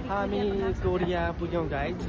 हामी कोरिया पुग्यौँ guys.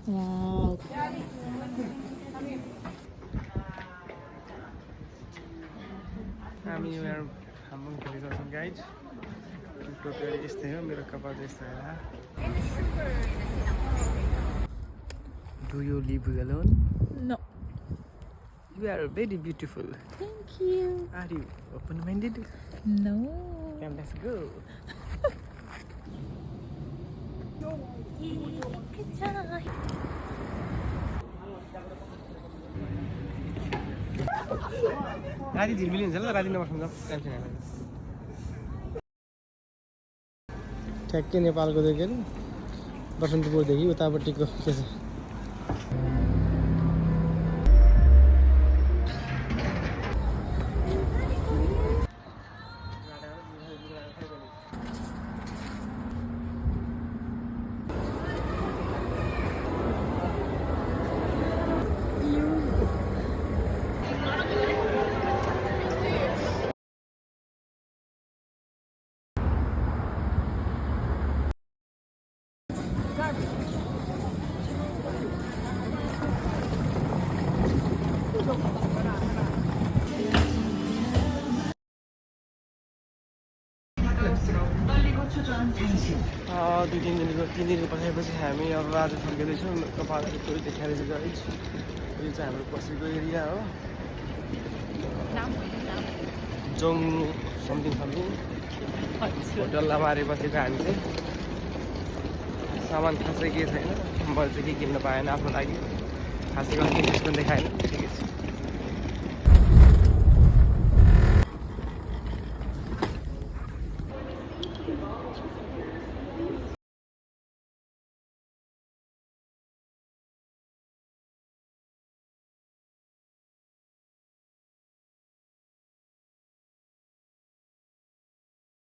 Wow. हामी यहाँ हाम्रोङ खेलेको छौँ गाइज। टोपी यस्तै हो, मेरो कपाल यस्तो होला। Do you live alone? No. You are very beautiful. Thank you. Are you open-minded? No. Come, let's go. राति झिलमिली हुन्छ ल, राति नबस्नु जाउँ, टाइम छैन। ठ्याक्कै नेपालको देखि बसन्तपुरदेखि उतापट्टिको के छ दुई तिन दिन बसेपछि हामी अब आज फर्किँदैछौँ। कपालहरू थोरै देखाइरहेको छ गाइज। यो चाहिँ हाम्रो बसेको एरिया हो, जोङ समथिङ होटलमा मारे बसेको हामी चाहिँ। सामान खासै केही छैन, मैले चाहिँ के किन्न पाएन आफ्नो लागि, खासै कति डिस्काउन्ट देखाएन। ठिकै छ।